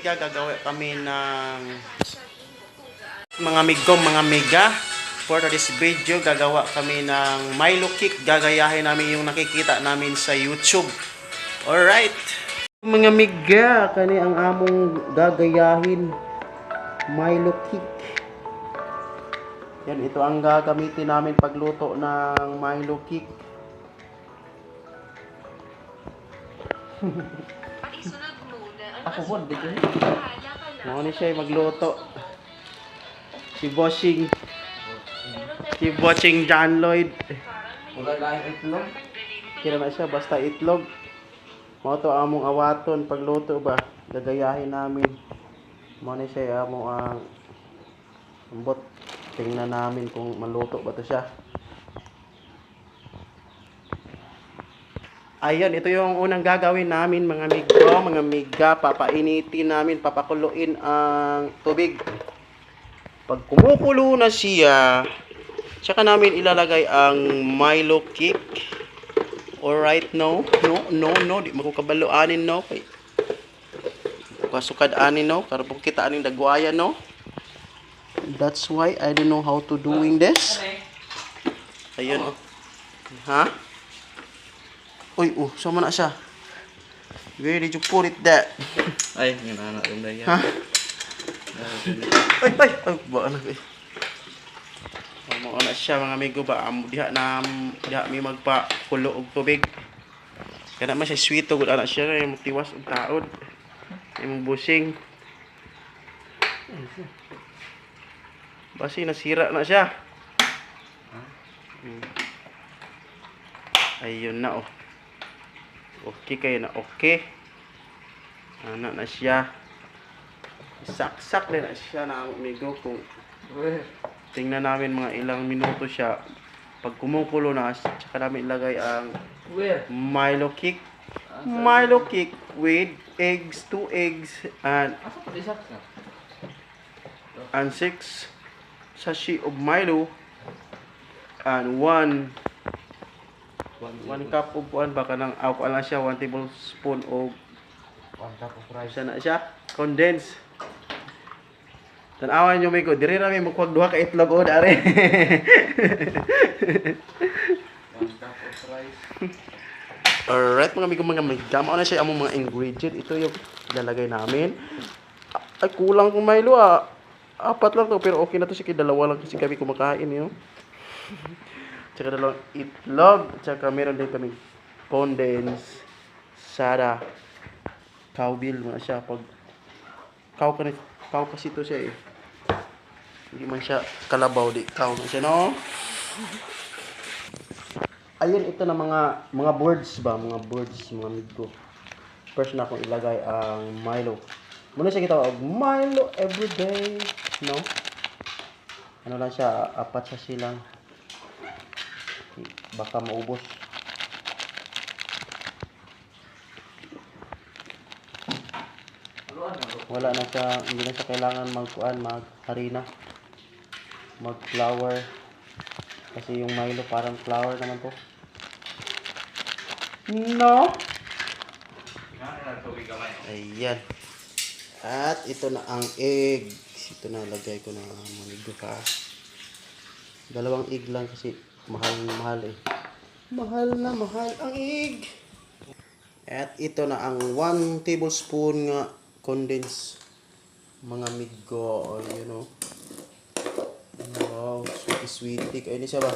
mega, gagawa kami ng mga migong, mga mega. For this video, gagawa kami ng Milo cake. Gagayahin namin yung nakikita namin sa YouTube. Alright. Mga mega, kani ang among gagayahin. Milo cake. Yan, ito ang gagamitin namin pagluto ng Milo cake. Ako po, dito. Mga ni siya magluto. Si Bossing John Lloyd. Wala lang itlog. Kira na siya, basta itlog. Mga to among awaton pagluto ba. Gagayahin namin. Mga ni siya among ang ambot. Tingnan namin kung maluto ba to siya. Ayun, ito yung unang gagawin namin mga miga. Papainitin namin, papakuluin ang tubig. Pag kumukulo na siya, tsaka namin ilalagay ang Milo cake. Alright, no, di makukabaloanin, no. Kasukad-anin, no. Karapong kita aning dagwaya, no. That's why I don't know how to doing this. Ayun, oh. Ha? Uy, sama na siya. Where did you put it that? Ay, yung anak yung daya. Ha? Ay, ba anak eh. Amo na siya mga amigo ba, diha mi magpakulo og tubig. Kana man siya sweet gud anak siya yung tiwas og taod. Yung busing. Basi nasira na siya. Ayun na, oh. Okay kayo na, okay. Anak na siya. Saksak din na siya na amigo kung tingnan namin mga ilang minuto siya. Pag kumukulo na, tsaka namin ilagay ang Milo cake. Milo cake with eggs, 2 eggs and 6 sachet of Milo and 1 cup of baka nang alcohol lang siya, 1 tablespoon of 1 cup of rice. sana siya condensed. Tanawan nyo may ko, diri namin magkuhag duha ka itlog o dari. 1 cup of rice. Alright mga amigo, mga gama na siya among mga ingredient. Ito yung ilalagay namin. Ay kulang kung Milo ah. 4 lang to pero okay na to sige, 2 lang kasi kami kumakain yun. Tsaka 2 itlog. Tsaka meron din kami condensed sada. Cowbell mga siya. Pag cow kasi to siya eh. Hindi man siya kalabaw di cow na siya, no? Ayun, ito na mga birds ba, mga amigo. First na akong ilagay ang Milo. Muna siya kita Milo everyday, no? Ano lang siya, 4 siya silang. Baka maubos. Wala na siya, hindi na siya kailangan mag-harina, mag-flour. Kasi yung Milo parang flour naman to. No? Ayan. At ito na ang egg. Ito na, lagay ko na maligo ka. 2 egg lang kasi mahal eh. Mahal na mahal ang egg. At ito na ang 1 tablespoon nga condensed mga migo, you know. Wow, sweetie kayo ni siya ba?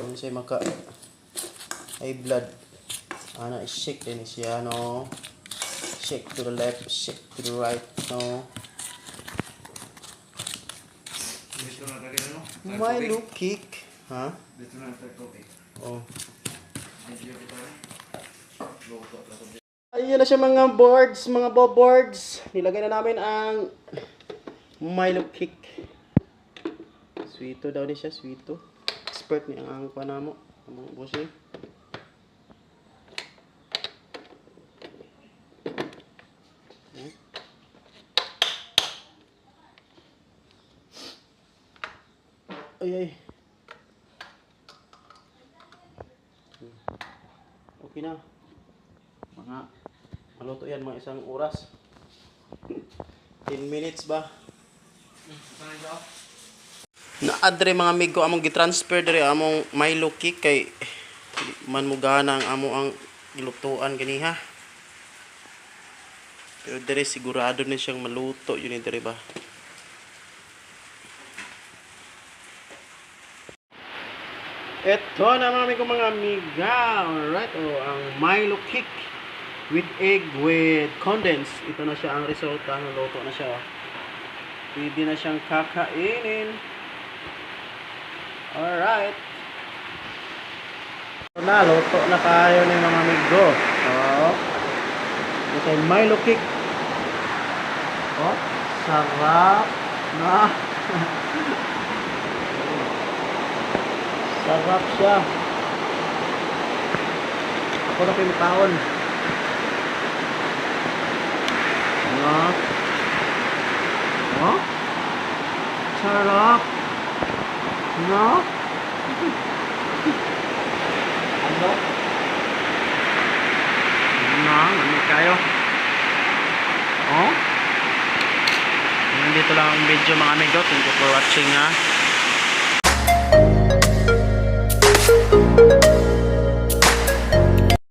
Ano siya maka high blood. Ana, shake din siya, no. Shake to the left, shake to the right, no. Dito na tayo, no? Milo cake, ha? Dito na tayo. Oh. Medyo kita na. Ayun na siya mga boards, mga boards. Nilagay na namin ang Milo cake. Sweeto daw ni siya, sweeto. Expert ni ang panamo. Ang bossing. Ay. Okay na. Mga maluto yan, mga 1 oras. 10 minutes ba? Saan ito? Naadre mga amigo among gitransfer dire among Milo Kick kay di man mo gana ang amo ang gilutuan ganiha. Pero dire sigurado na siyang maluto yun dire ba. Ito na mga amiga. Alright, ang Milo Kick with egg with condensed. Ito na siya ang resulta. Naluto na siya. Pwede na siyang kakainin. Alright. Ito na, luto na kayo ni mga amigo. Ito yung Milo Kick. Sarap na. Sarap siya. Ako na pinitaon. Sarap. No? Ano? Ano kayo? Nandito lang ang video mga amigo. Thank you for watching ha.